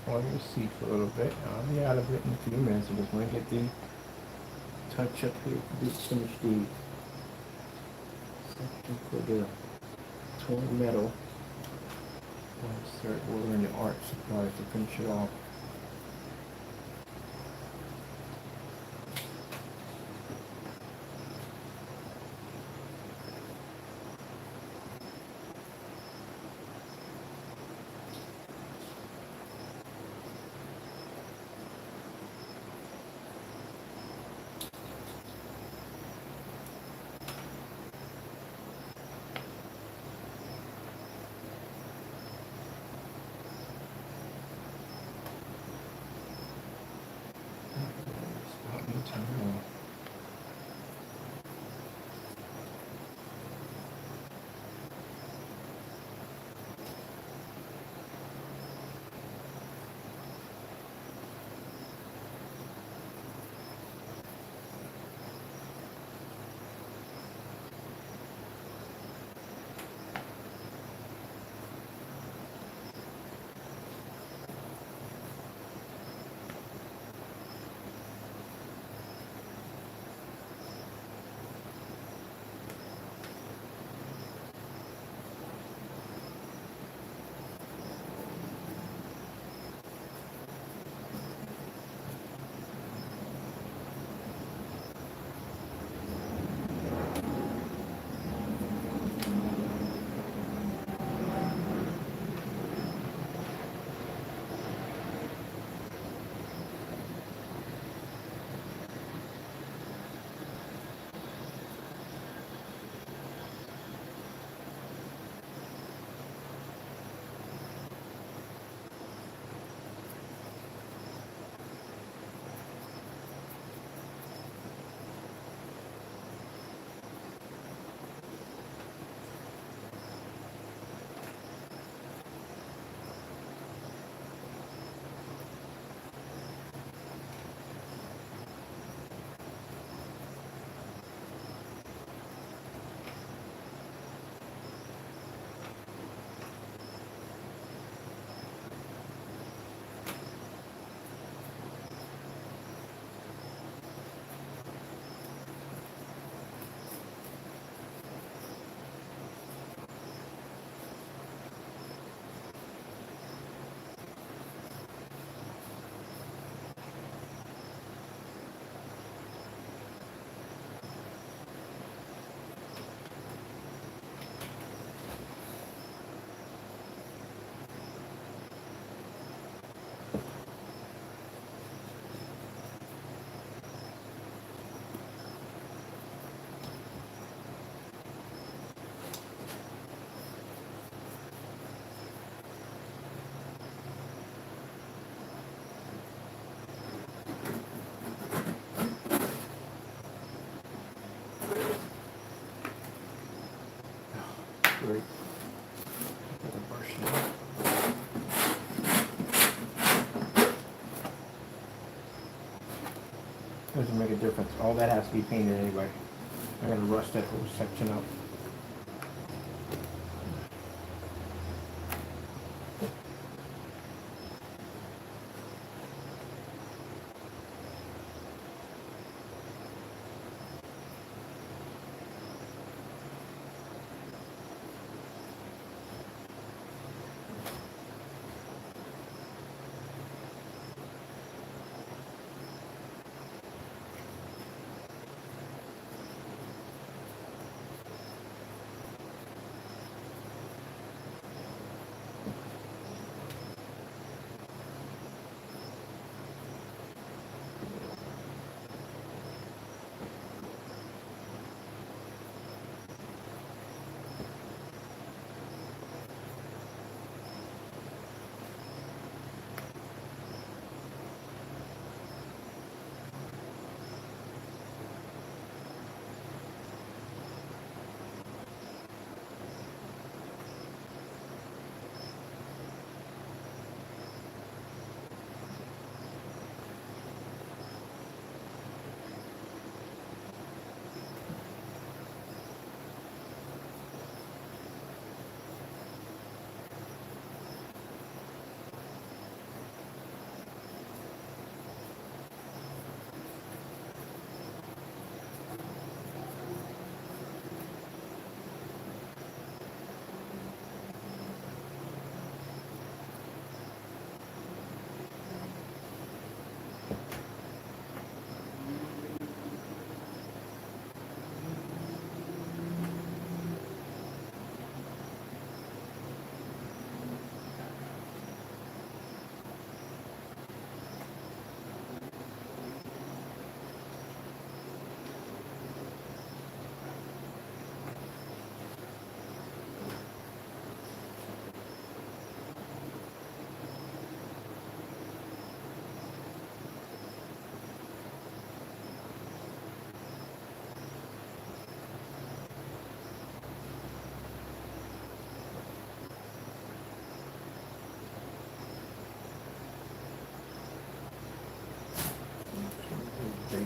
on your seat for a little bit. I'll be out of it in a few minutes. I just want to get the touch up here to finish the section for the torn metal. I'll start ordering the art supplies to finish it off. Stop me time. Great. Got a brush now. Doesn't make a difference. All that has to be painted anyway. I gotta rust that whole section up.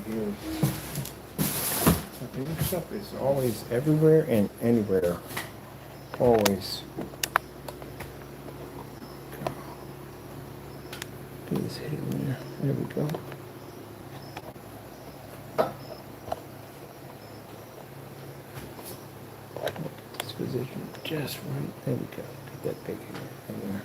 years. But this stuff is always everywhere and anywhere. Always. Please hit it there. There we go. This position just right. There we go. Get that big here. There.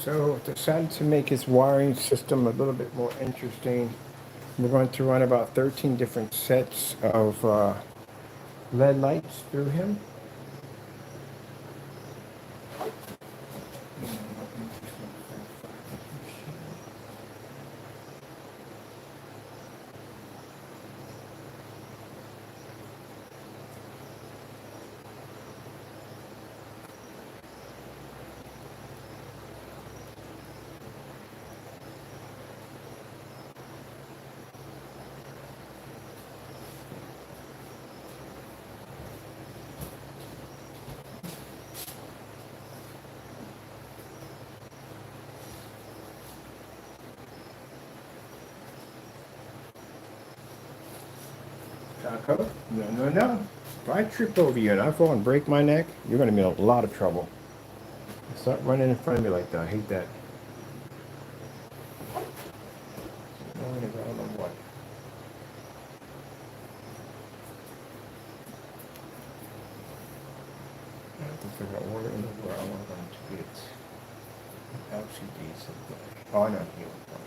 So decided to make his wiring system a little bit more interesting. We're going to run about 13 different sets of LED lights through him. Taco? No, no, no. If I trip over you and I fall and break my neck, you're going to be in a lot of trouble. Stop running in front of me like that. I hate that. I don't know what. I have to figure out where in the world I want them to get LCDs. Oh, I know. Here we go.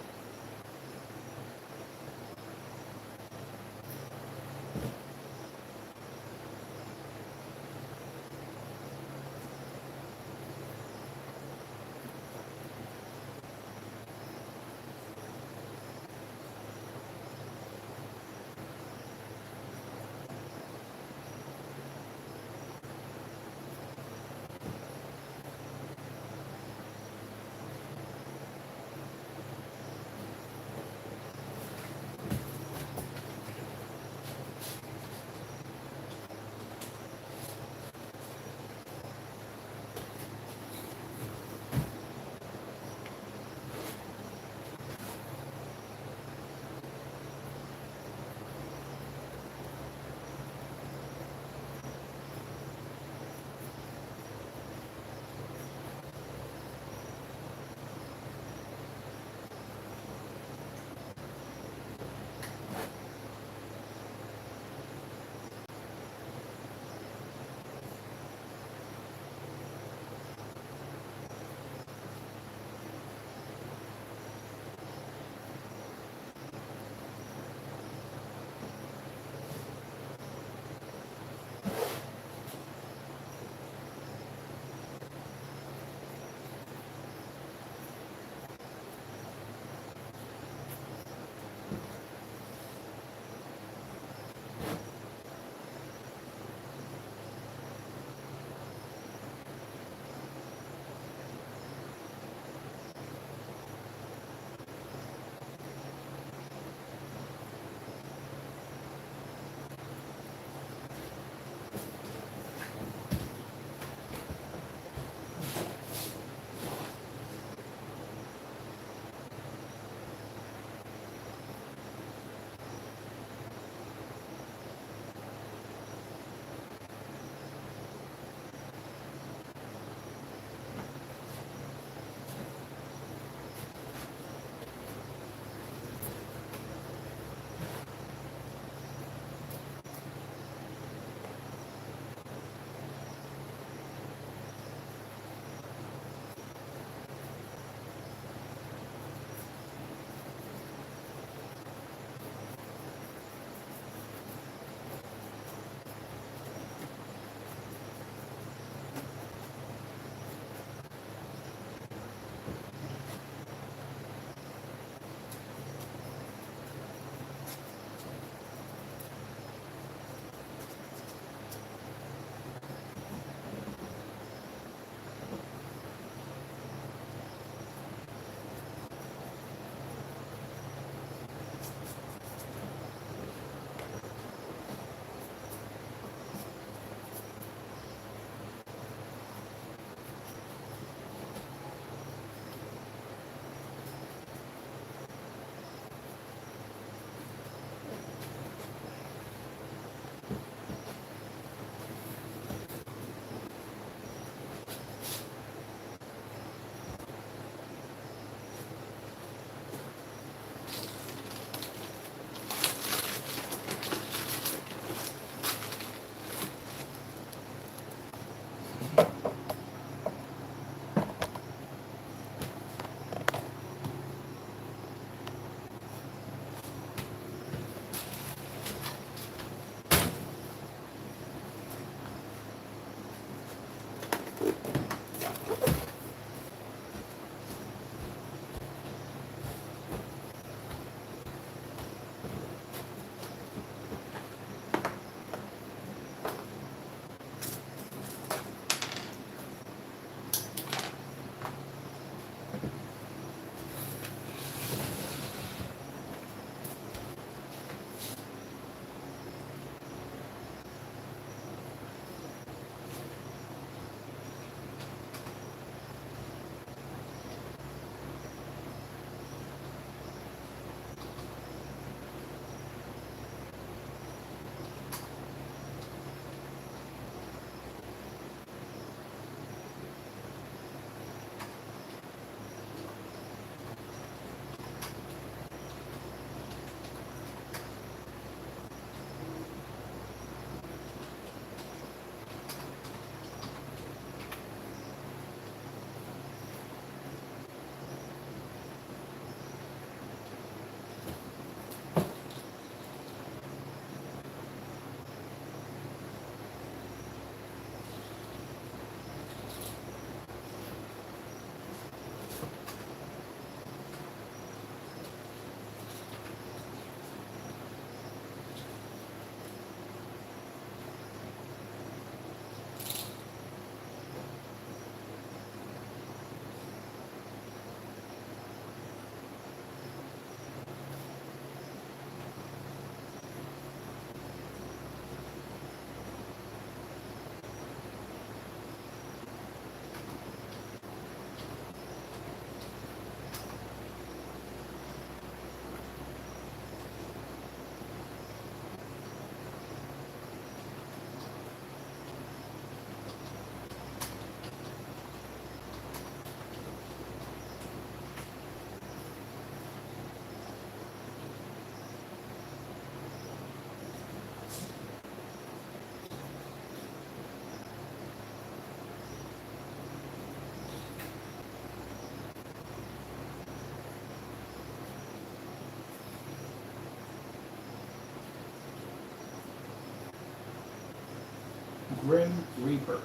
Grim Reaper.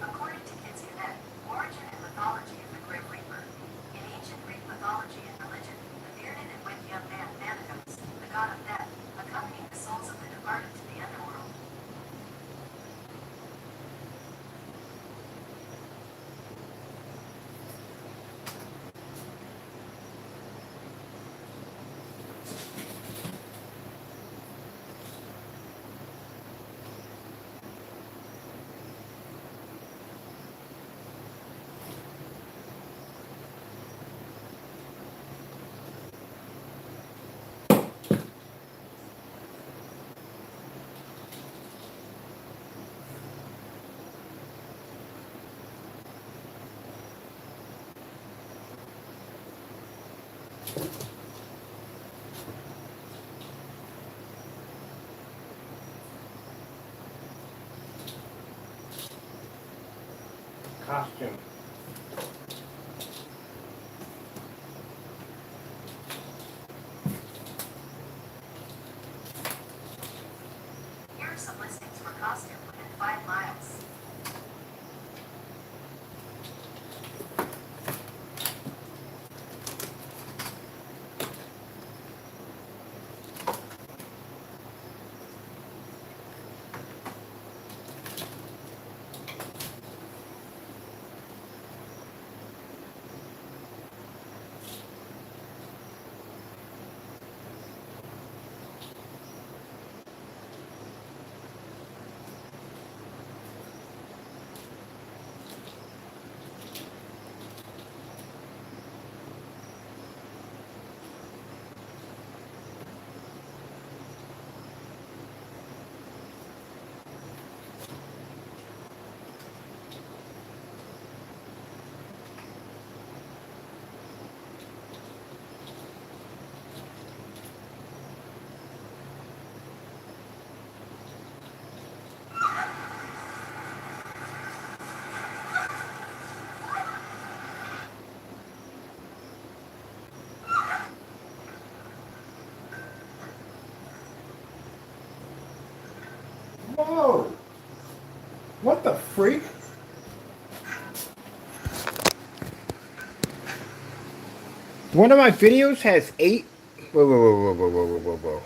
According to Kids Connect, origin and mythology of the Grim Reaper. In ancient Greek mythology and religion, the bearded and wicked young man Thanatos, the god of death, accompanied the souls of the departed to the underworld. Costume. Here are some listings for costume within 5 miles. Whoa! What the freak? One of my videos has 8. Whoa, whoa, whoa, whoa, whoa, whoa, whoa, whoa, whoa.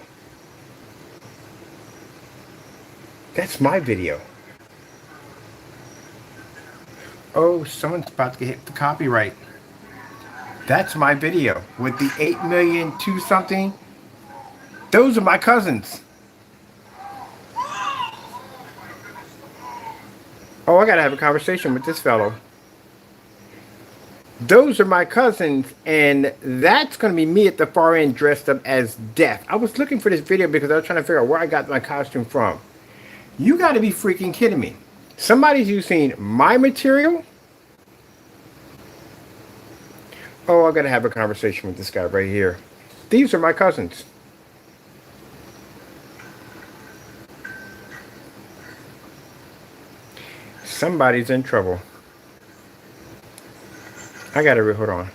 That's my video. Oh, someone's about to get hit the copyright. That's my video with the 8 million 2 something. Those are my cousins. Oh, I gotta have a conversation with this fellow. Those are my cousins, and that's gonna be me at the far end dressed up as Death. I was looking for this video because I was trying to figure out where I got my costume from. You gotta be freaking kidding me. Somebody's using my material? Oh, I gotta have a conversation with this guy right here. These are my cousins. Somebody's in trouble. I gotta hold on.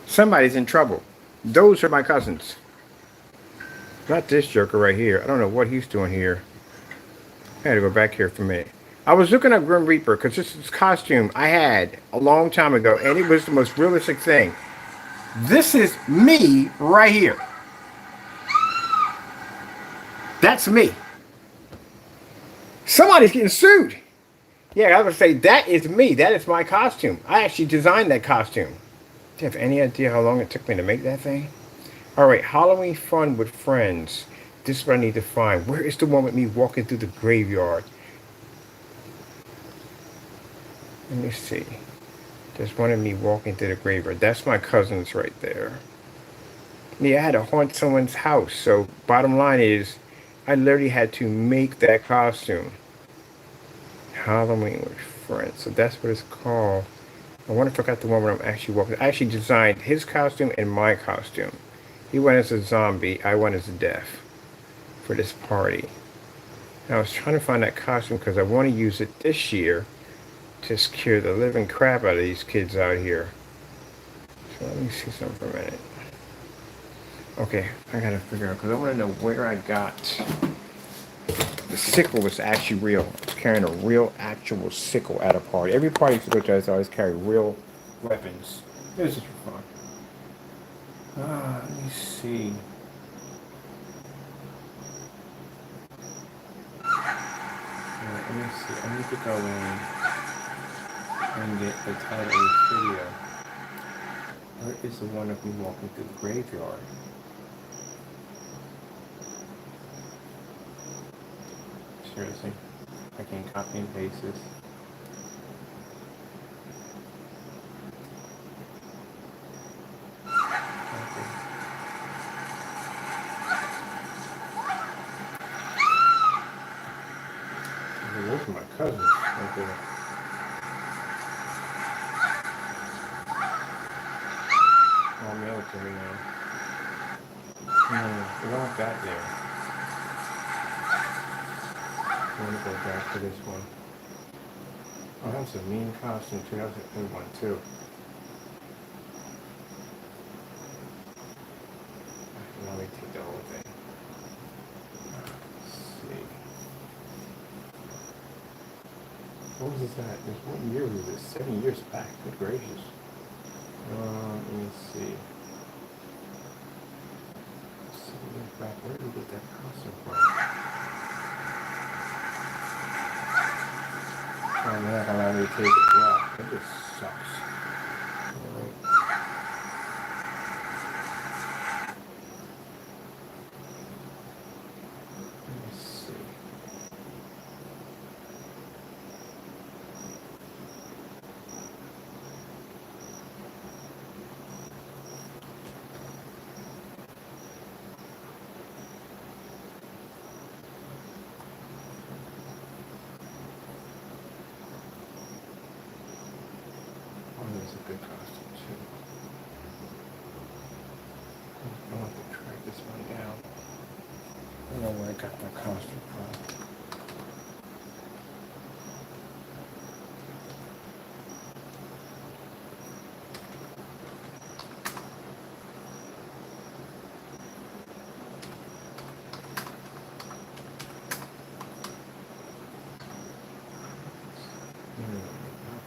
Somebody's in trouble. Those are my cousins. Not this joker right here. I don't know what he's doing here. I had to go back here for a minute. I was looking at Grim Reaper because this is costume I had a long time ago, and it was the most realistic thing. This is me right here. That's me. Somebody's getting sued. Yeah, I was gonna say that is me. That is my costume. I actually designed that costume. Do you have any idea how long it took me to make that thing? All right, Halloween fun with friends. This is what I need to find. Where is the one with me walking through the graveyard? Let me see. There's one of me walking through the graveyard. That's my cousins right there. Yeah, I had to haunt someone's house. So bottom line is, I literally had to make that costume. Halloween with friends. So that's what it's called. I wonder if I got the one where I'm actually walking. I actually designed his costume and my costume. He went as a zombie. I went as a death for this party. And I was trying to find that costume because I want to use it this year to scare the living crap out of these kids out here. So let me see something for a minute. Okay, I gotta figure out, because I want to know where I got. The sickle was actually real. I was carrying a real, actual sickle at a party. Every party I used to go to, I always carry real weapons. It was just for fun. Let me see. Let me see. I need to go in and get the title of this video. Where is the one of me walking through the graveyard? Seriously, I can copy and paste this. Okay. Those are my cousins right there. All military now. We don't have that there. I want to go back to this one. Oh, that's a mean costume too. That was a good one too. Let me take the whole thing. Let's see. What was that? What year was this? 7 years back. Good gracious. Let me see. 7 years back. Where did we get that costume from? Oh, they're not gonna allow me to take it. Wow, that just sucks. Alright. Let me see. Oh, that's a good costume too. I want to track this one down. I don't know where I got my costume from.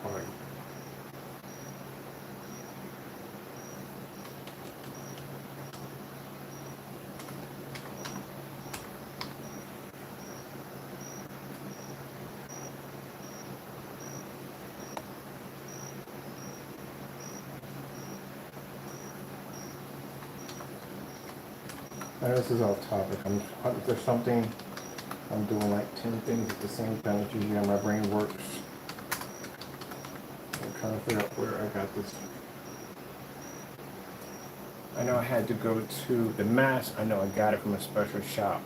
How hard? I know this is off topic. If there's something I'm doing like 10 things at the same time, it's usually how my brain works. I'm trying to figure out where I got this. I know I had to go to the mask. I know I got it from a special shop.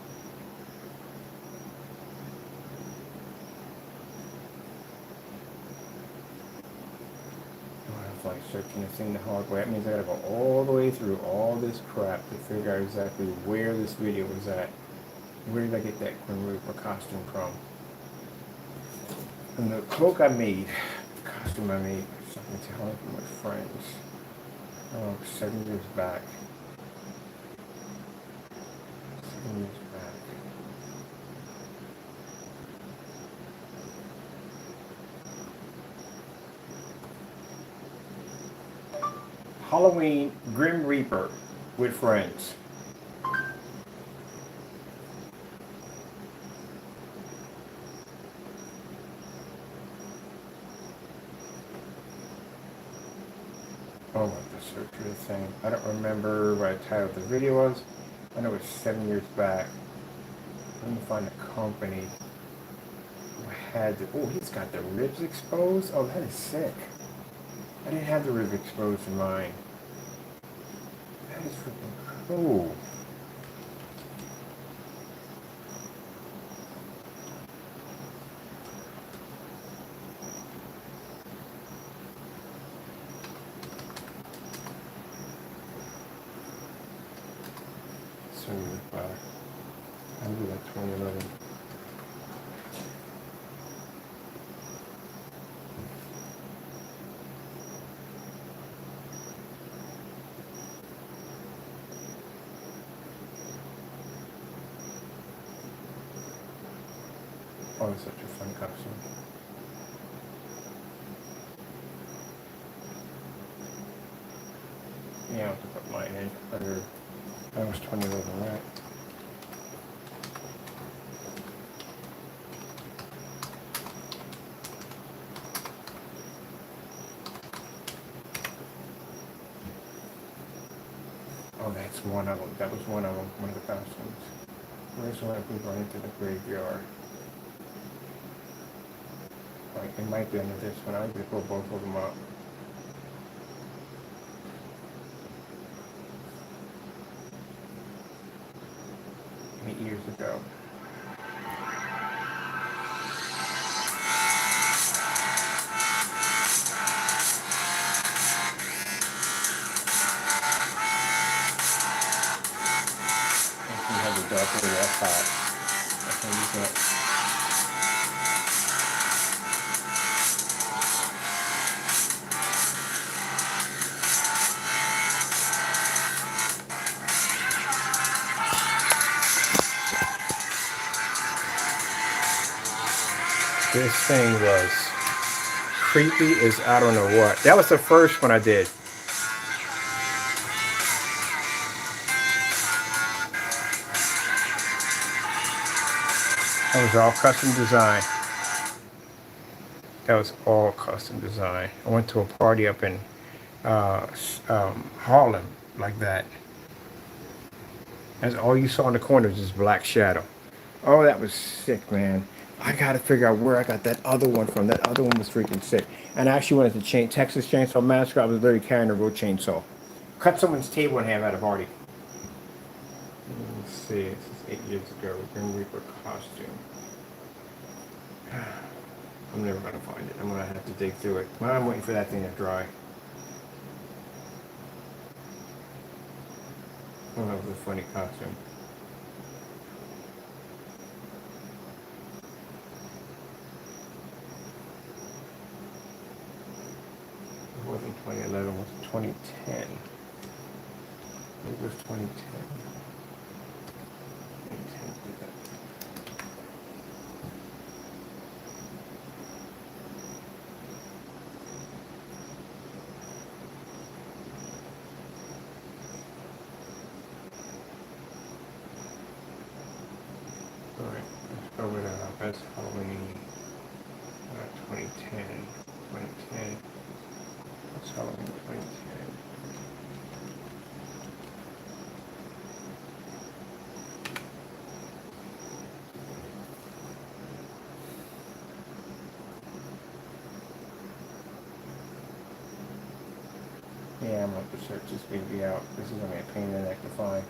I was like searching this thing the hard way. That means I gotta go all the way through all this crap to figure out exactly where this video was at. Where did I get that Grim Reaper costume from? And the cloak I made, the costume I made, something telling from my friends. Oh, 7 years back. 7 years back. Halloween Grim Reaper with friends. Oh, what the search for the thing. I don't remember what the title of the video was. I know it's 7 years back. Let me find a company who had the, oh, he's got the ribs exposed. Oh, that is sick. I didn't have the ribs exposed in mine. That is freaking cool. So I'll do that 2011. Oh, it's such a fun costume. Yeah, I'll have to put mine in under. I was 20 over that. Oh, that's one of them. That was one of them. One of the costumes. Where's one of people into the graveyard? Like, it might be under this one. I would pull both of them up. Years ago. If you have the dark area, that's hot. That's when you get. This thing was creepy as I don't know what. That was the first one I did. That was all custom design. That was all custom design. I went to a party up in Harlem like that. That's all you saw in the corner was just black shadow. Oh, that was sick, man. I gotta figure out where I got that other one from. That other one was freaking sick. And I actually went to Texas Chainsaw Massacre. I was literally carrying a real chainsaw. Cut someone's table in half at a party. Let's see, this is 8 years ago. Grim Reaper costume. I'm never gonna find it. I'm gonna have to dig through it. Well, I'm waiting for that thing to dry. Oh, that was a funny costume. It wasn't 2011, it was 2010. It was 2010. 2010 did that. Alright, let's go with best Halloween 2010. 2010. What's Halloween 2010? Yeah, I'm gonna have to search this baby out. This is gonna be a pain in the neck to find.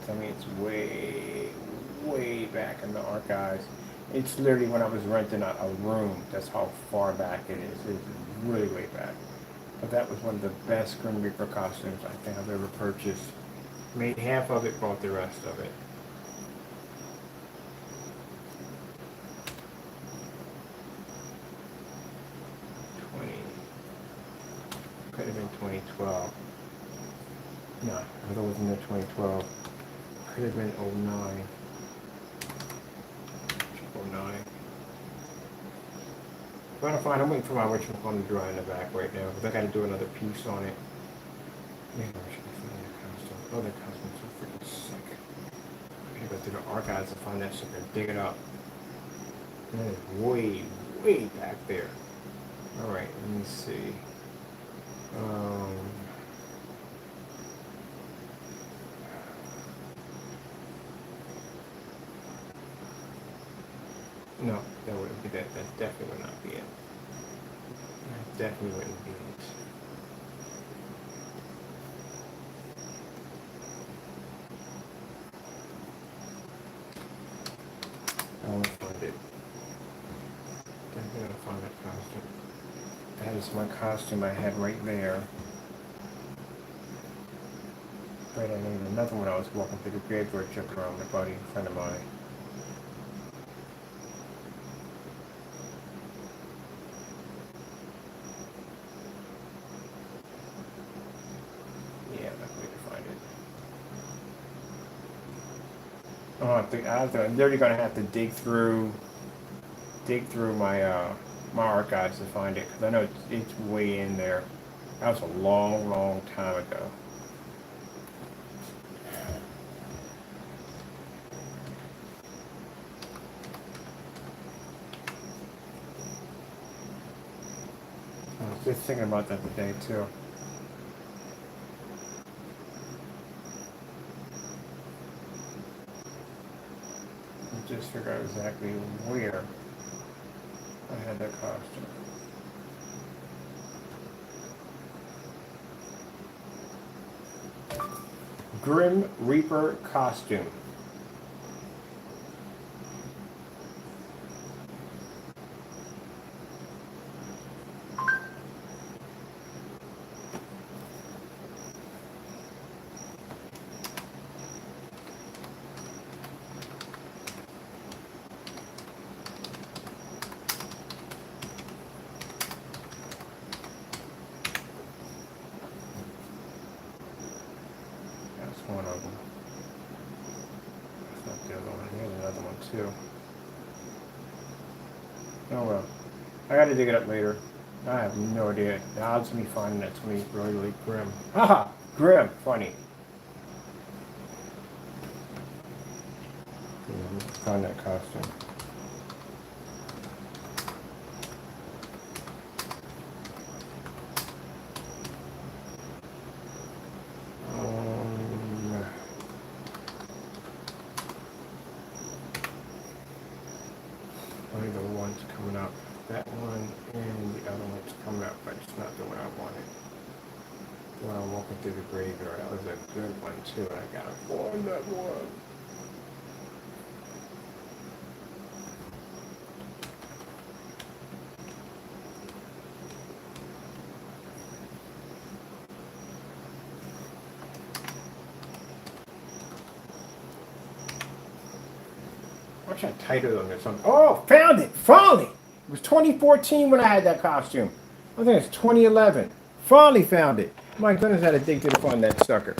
I mean, it's way back in the archives. It's literally when I was renting a room. That's how far back it is. It's really way back. But that was one of the best Grim Reaper costumes I think I've ever purchased. Made half of it, bought the rest of it. Could have been 2012. No, it wasn't in 2012. Could have been 09. 09. Trying to find, I'm waiting for my whatchamacallit to dry in the back right now, because I gotta do another piece on it. Yeah, where should I find that costume? Oh, that costume's so freaking sick. I gotta go through the archives and find that sucker, dig it up. That is way back there. Alright, let me see. No, that wouldn't be that. That definitely would not be it. That definitely wouldn't be it. I want to find it. Definitely gonna find that costume. That is my costume I had right there. But I needed another one. I was walking through the graveyard, jumping around with a buddy, a friend of mine. Yeah, that's the way to find it. I'm literally gonna have to dig through my my archives to find it because I know it's way in there. That was a long, long time ago. I was just thinking about that today too. I just figured out exactly where I had that costume. Grim Reaper costume. That's one of them. That's not the other one. Here's another one too. Oh well. I gotta dig it up later. I have no idea. The odds of me finding that's gonna be really, really grim. Haha! Grim! Funny. Found that costume. Only the one's coming up. That one and the other one's coming up, but it's not the one I wanted. The one I'm walking through the graveyard. That was a good one too. I gotta find that one. I wish I titled on this. Oh, found it! Finally! It was 2014 when I had that costume. I think it's 2011. Finally found it. My goodness, I had to dig to find that sucker.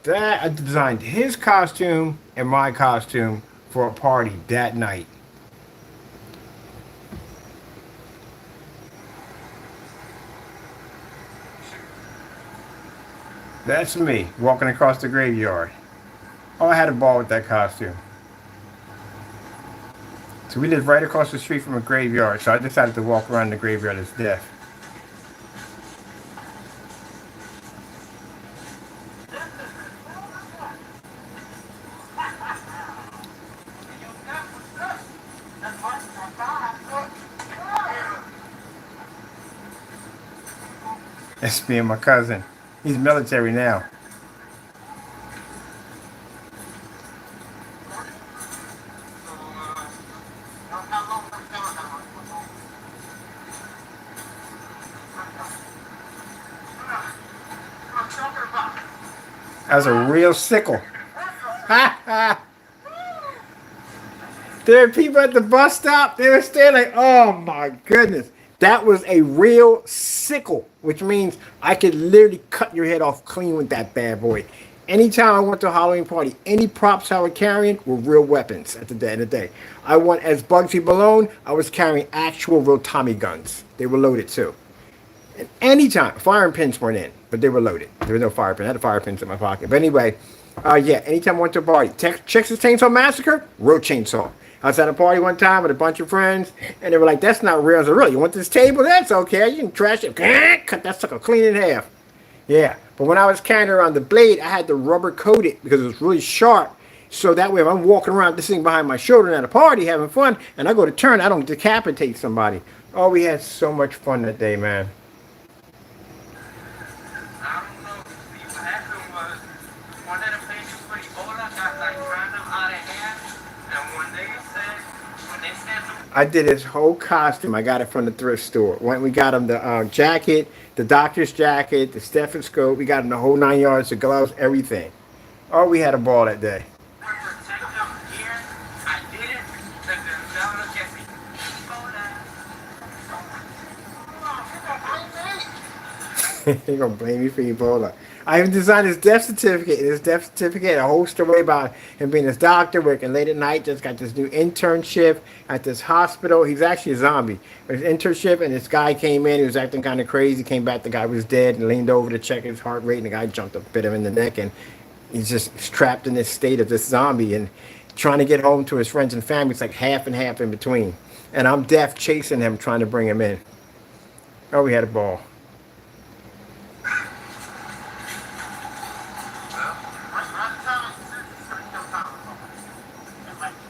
That I designed his costume and my costume for a party that night. That's me walking across the graveyard. Oh, I had a ball with that costume. So we live right across the street from a graveyard, so I decided to walk around the graveyard as death. That's me and my cousin. He's military now. That was a real sickle. There were people at the bus stop. They were standing like, oh my goodness. That was a real sickle, which means I could literally cut your head off clean with that bad boy. Anytime I went to a Halloween party, any props I was carrying were real weapons at the end of the day. I went as Bugsy Malone, I was carrying actual real Tommy guns. They were loaded too. And anytime, firing pins weren't in, but they were loaded. There was no fire pin. I had the fire pins in my pocket. But anyway, yeah, anytime I went to a party, Texas Chainsaw Massacre, real chainsaw. I was at a party one time with a bunch of friends, and they were like, that's not real. I said, really? You want this table? That's okay. You can trash it. Cut that sucker clean in half. Yeah, but when I was carrying around the blade, I had to rubber coat it because it was really sharp. So that way, if I'm walking around this thing behind my shoulder at a party having fun, and I go to turn, I don't decapitate somebody. Oh, we had so much fun that day, man. I did his whole costume. I got it from the thrift store. When we got him the jacket, the doctor's jacket, the stethoscope. We got him the whole 9 yards, the gloves, everything. Oh, we had a ball that day. They're gonna blame me for Ebola. I even designed his death certificate. His death certificate, a whole story about him being his doctor, working late at night, just got this new internship at this hospital. He's actually a zombie. His internship, and this guy came in, he was acting kind of crazy, came back, the guy was dead, and leaned over to check his heart rate, and the guy jumped up, bit him in the neck, and he's just trapped in this state of this zombie, and trying to get home to his friends and family. It's like half and half in between. And I'm deaf chasing him, trying to bring him in. Oh, we had a ball.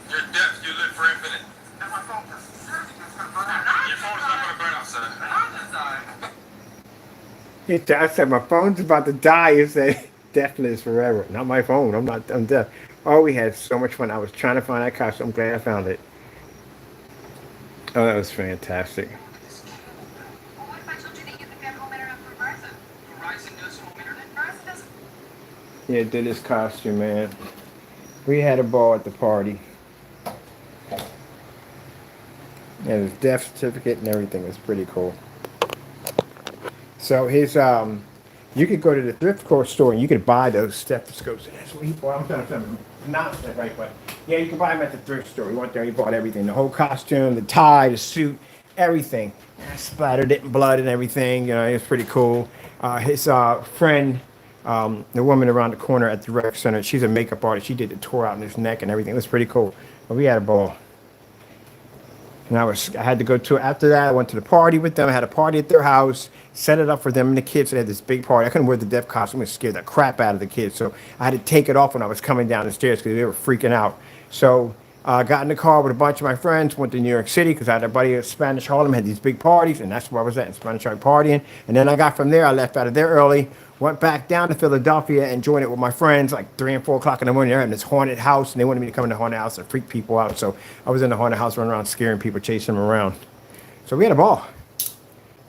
You're deaf. You live for infinite. Your phone's not gonna burn out, son. I said, my phone's about to die. He said, deafness forever. Not my phone. I'm deaf. Oh, we had so much fun. I was trying to find that costume. I'm glad I found it. Oh, that was fantastic. Well, what if I told you that you could get home internet from Verizon? Verizon does home internet? Verizon doesn't. Yeah, did his costume, man. We had a ball at the party. Yeah, his death certificate and everything was pretty cool. So his you could go to the thrift store and you could buy those stethoscopes. And that's what he bought. I'm trying to pronounce that right, but yeah, you can buy them at the thrift store. He went there, he bought everything, the whole costume, the tie, the suit, everything. I splattered it in blood and everything. You know, it was pretty cool. His friend, the woman around the corner at the rec center, she's a makeup artist. She did the tour out in his neck and everything. It was pretty cool. But we had a ball. And I had to go to, after that, I went to the party with them. I had a party at their house, set it up for them and the kids. They had this big party. I couldn't wear the deaf costume. It scared the crap out of the kids. So I had to take it off when I was coming down the stairs because they were freaking out. So I got in the car with a bunch of my friends, went to New York City because I had a buddy at Spanish Harlem, had these big parties, and that's where I was at in Spanish Harlem partying. And then I got from there, I left out of there early, went back down to Philadelphia and joined it with my friends like 3 and 4 o'clock in the morning. They're having this haunted house, and they wanted me to come in the haunted house and freak people out. So I was in the haunted house running around scaring people, chasing them around. So we had a ball.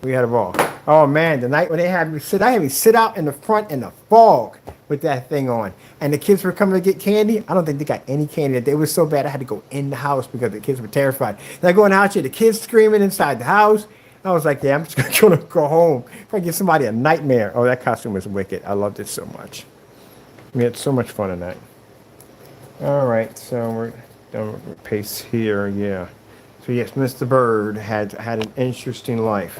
We had a ball. Oh man, the night when they had me sit, I had me sit out in the front in the fog with that thing on. And the kids were coming to get candy. I don't think they got any candy that day. It was so bad I had to go in the house because the kids were terrified. And I going out here, the kids screaming inside the house. I was like, yeah, I'm just gonna go home. If I give somebody a nightmare. Oh, that costume was wicked. I loved it so much. We had so much fun tonight. All right, so we're done with the pace here, yeah. So yes, Mr. Bird had an interesting life.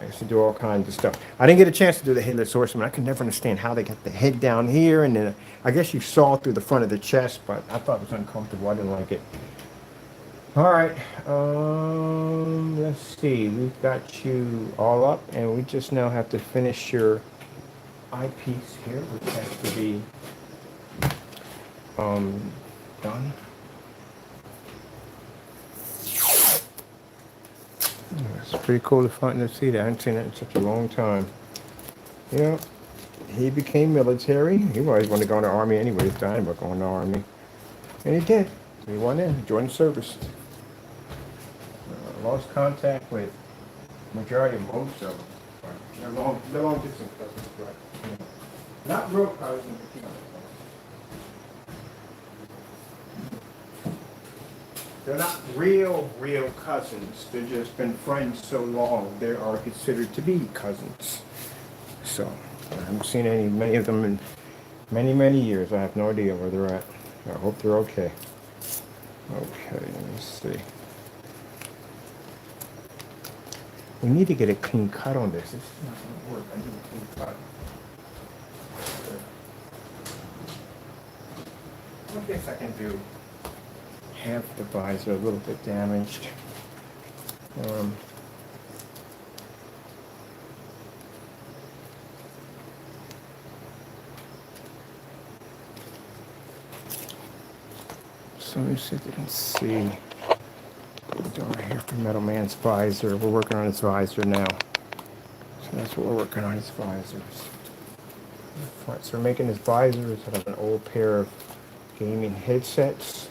I used to do all kinds of stuff. I didn't get a chance to do the headless horseman. I could never understand how they got the head down here, and then I guess you saw through the front of the chest, but I thought it was uncomfortable. I didn't like it. All right, let's see. We've got you all up, and we just now have to finish your eyepiece here, which has to be done. It's pretty cool to see that. I haven't seen that in such a long time. Yeah, he became military. He always wanted to go in the army anyway. He's dying about going in the army. And he did. He went in, joined the service. Lost contact with majority of most of them. They're long distance cousins, but not real cousins, but you know. They're not real cousins. They've just been friends so long, they are considered to be cousins. So, I haven't seen many of them in many years. I have no idea where they're at. I hope they're okay. Okay, let me see. We need to get a clean cut on this. This is not going to work. I need a clean cut. I guess I can do half the visor, a little bit damaged. So let me see if you can see. Down here for Metal Man's visor. We're working on his visor now. So that's what we're working on, his visors. So we're making his visors out of an old pair of gaming headsets.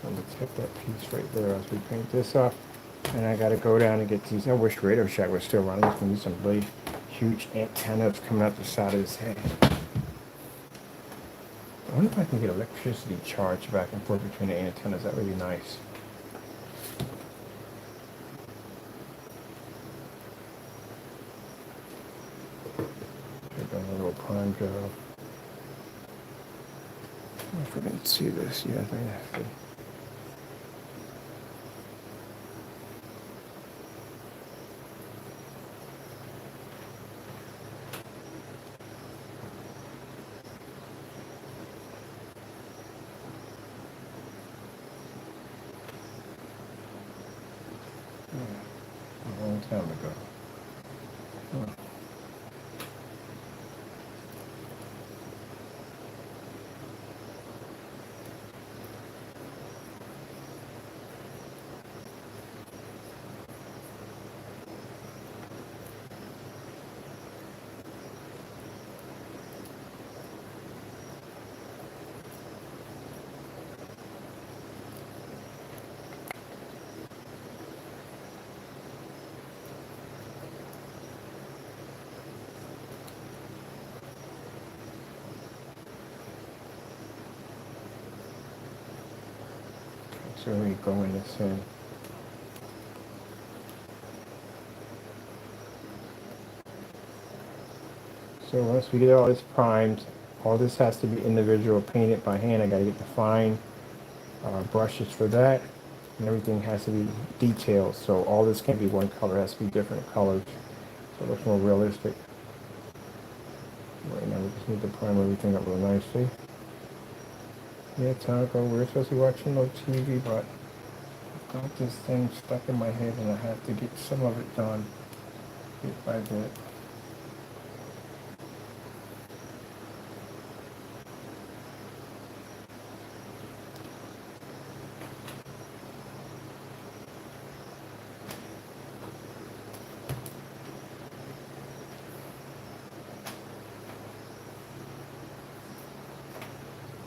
Let's hit that piece right there as we paint this up. And I gotta go down and get these. I wish Radio Shack was still running. There's gonna be some really huge antennas coming out the side of his head. wonder if I can get electricity charged back and forth between the antennas. That would be nice. Take a little prime job. If I can see this, yeah, I think I have to. A long time ago. Huh. So we go in this in. So once we get all this primed, all this has to be individual painted by hand. I got to get the fine brushes for that, and everything has to be detailed. So all this can't be one color; it has to be different colors, so it looks more realistic. Right now, we just need to prime everything up real nicely. Yeah, Taco, we're supposed to be watching no TV, but I've got this thing stuck in my head, and I have to get some of it done bit by bit.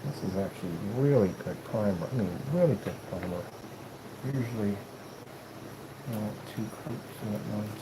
This is actually really good primer. I mean, really good primer. Usually, I want 2 coats in it, 2 coats.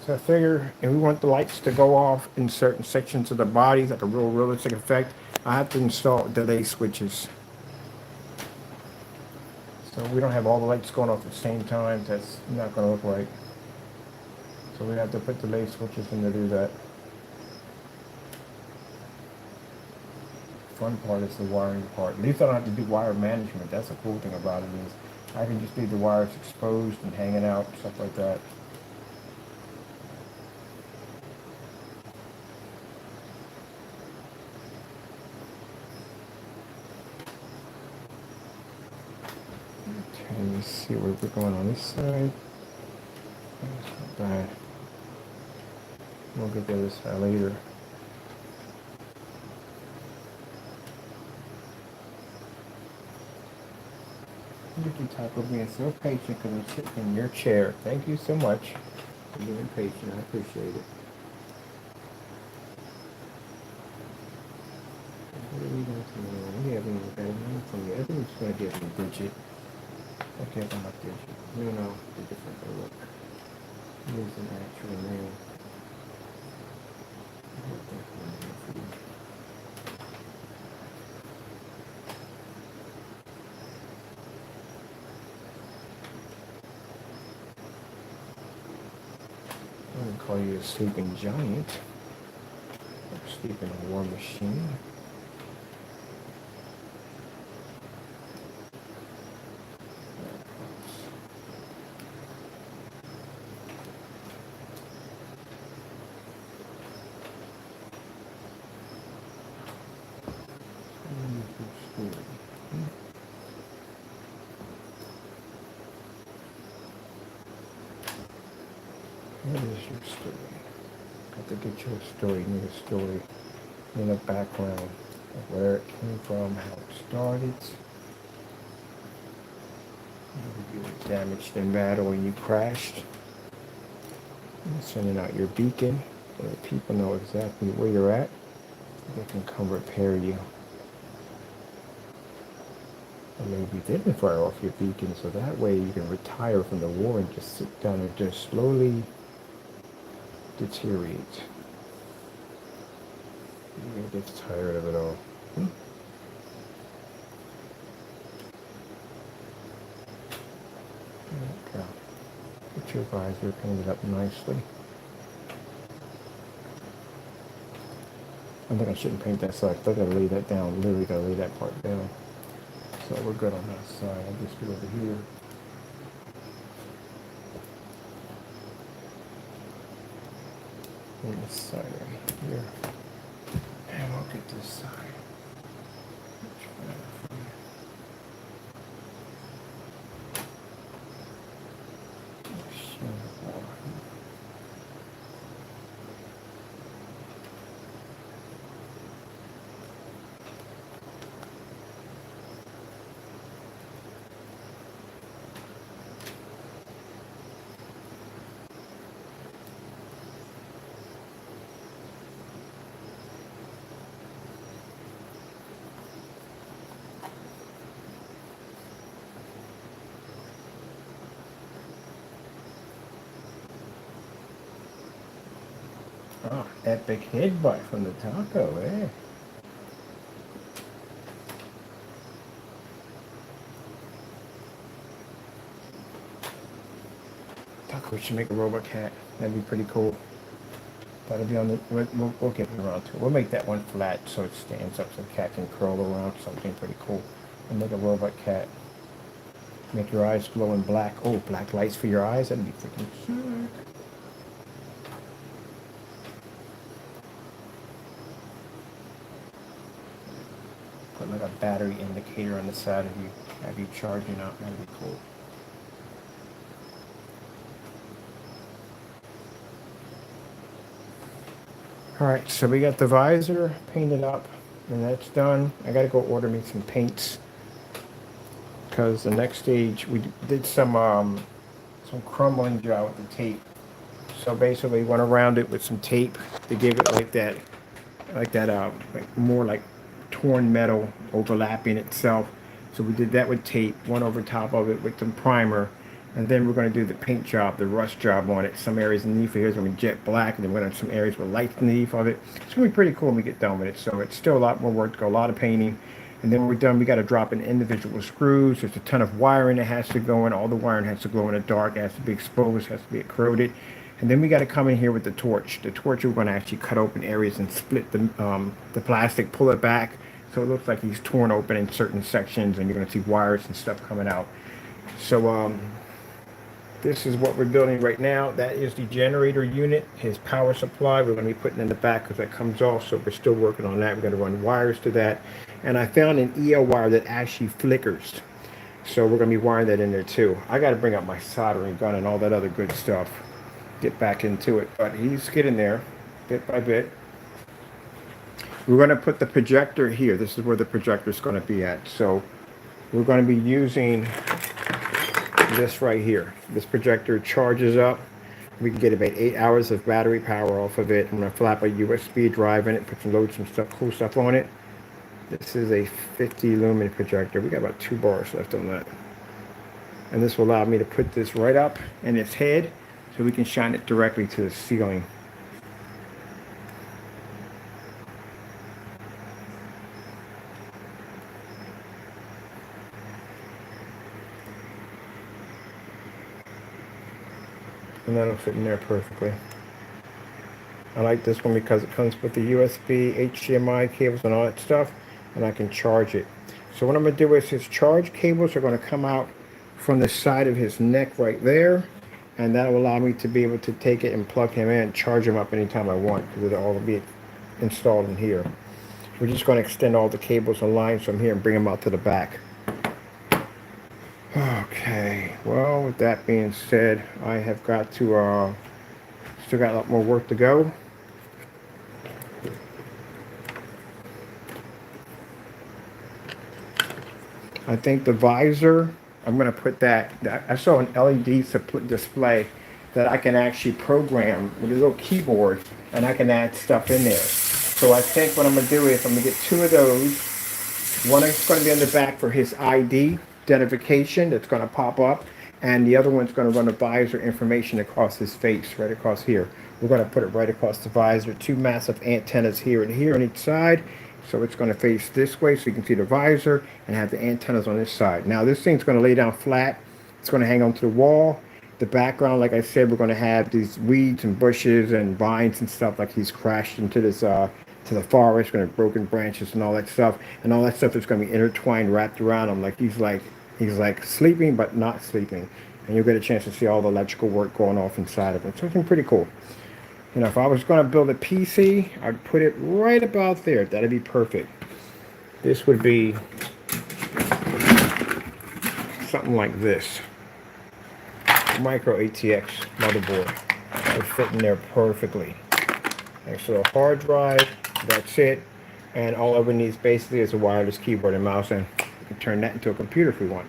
So I figure if we want the lights to go off in certain sections of the body, like a real realistic effect, I have to install delay switches. So we don't have all the lights going off at the same time. That's not going to look right. So we have to put delay switches in to do that. Fun part is the wiring part. At least I don't have to do wire management. That's the cool thing about it is I can just leave the wires exposed and hanging out, stuff like that. Okay, let's see where we're going on this side. That's not bad. We'll get the other side later. Thank you, Taco, being so patient because I'm sitting in your chair. Thank you so much for being patient. I appreciate it. What are we doing tomorrow? We haven't even got anything from you. Everything's going to get me digit. Okay, I'm not digit. You know, the different look. Here's an actual name. I'm going to call you a sleeping giant. Or sleeping war machine. What is your story? Got to get you a story. You need a story in a background of where it came from, how it started. Maybe you were damaged in battle when you crashed. And sending out your beacon so that people know exactly where you're at. They can come repair you. Or maybe you didn't fire off your beacon, so that way you can retire from the war and just sit down and just slowly deteriorate. You get tired of it all. There you go. Get your visor painted up nicely. I think I shouldn't paint that side. I gotta lay that down. Literally gotta lay that part down. So we're good on that side. I'll just do over here. And this side right here. And we'll get this side. Much better for you. Oh, epic headbutt from the taco, eh? Taco should make a robot cat. That'd be pretty cool. That'll be on the. We'll get around to it. We'll make that one flat so it stands up so the cat can curl around. Something pretty cool. And make a robot cat. Make your eyes glow in black. Oh, black lights for your eyes. That'd be freaking sick. Put like a battery indicator on the side of you. Have you charging up. That'd be cool. Alright, so we got the visor painted up, and that's done. I gotta go order me some paints, because the next stage, we did some crumbling job with the tape. So basically went around it with some tape to give it like more like torn metal overlapping itself. So we did that with tape, went over top of it with some primer, and then we're going to do the paint job, the rust job on it. Some areas underneath here is going to be jet black, and then we're going to have some areas with lights underneath of it. It's going to be pretty cool when we get done with it. So it's still a lot more work to go, a lot of painting. And then when we're done, we got to drop in individual screws. There's a ton of wiring that has to go in. All the wiring has to glow in the dark, it has to be exposed, has to be corroded. And then we got to come in here with the torch. The torch, we're going to actually cut open areas and split the plastic, pull it back, so it looks like he's torn open in certain sections, and you're going to see wires and stuff coming out. So this is what we're building right now. That is the generator unit, his power supply. We're going to be putting in the back because that comes off, so we're still working on that. We're going to run wires to that. And I found an EL wire that actually flickers. So we're going to be wiring that in there too. I got to bring up my soldering gun and all that other good stuff. Get back into it. But he's getting there bit by bit. We're going to put the projector here. This is where the projector is going to be at. So we're going to be using this right here. This projector charges up. We can get about 8 hours of battery power off of it. I'm going to flap a USB drive in it, load some stuff, cool stuff on it. This is a 50 lumen projector. We got about 2 bars left on that. And this will allow me to put this right up in its head so we can shine it directly to the ceiling. And that'll fit in there perfectly. I like this one because it comes with the USB, HDMI cables and all that stuff, and I can charge it. So what I'm going to do is his charge cables are going to come out from the side of his neck right there, and that will allow me to be able to take it and plug him in and charge him up anytime I want, because it'll all be installed in here. We're just going to extend all the cables and lines from here and bring them out to the back. Okay, well, with that being said, I have got to, still got a lot more work to go. I think the visor I'm going to put that. I saw an LED display that I can actually program with a little keyboard, and I can add stuff in there. So I think what I'm going to do is I'm going to get two of those. One is going to be on the back for his ID identification that's going to pop up, and the other one's going to run a visor information across his face, right across here. We're going to put it right across the visor. Two massive antennas here and here on each side. So it's going to face this way so you can see the visor and have the antennas on this side. Now this thing's going to lay down flat. It's going to hang onto the wall. The background, like I said, we're going to have these weeds and bushes and vines and stuff like he's crashed into this to the forest, going to have broken branches and all that stuff. And all that stuff is going to be intertwined, wrapped around him like he's like sleeping but not sleeping. And you'll get a chance to see all the electrical work going off inside of it. So it's pretty cool. You know, if I was going to build a PC, I'd put it right about there. That'd be perfect. This would be something like this. Micro ATX motherboard. Would fit in there perfectly. Next to a hard drive, that's it. And all of it needs basically is a wireless keyboard and mouse, and we can turn that into a computer if we want.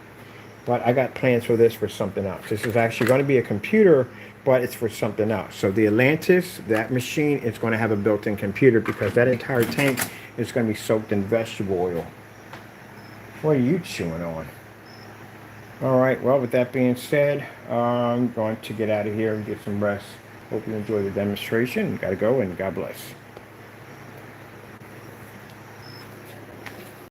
But I got plans for this for something else. This is actually going to be a computer, but it's for something else. So the Atlantis, that machine, is going to have a built-in computer because that entire tank is going to be soaked in vegetable oil. What are you chewing on? All right, well, with that being said, I'm going to get out of here and get some rest. Hope you enjoy the demonstration. Got to go, and God bless.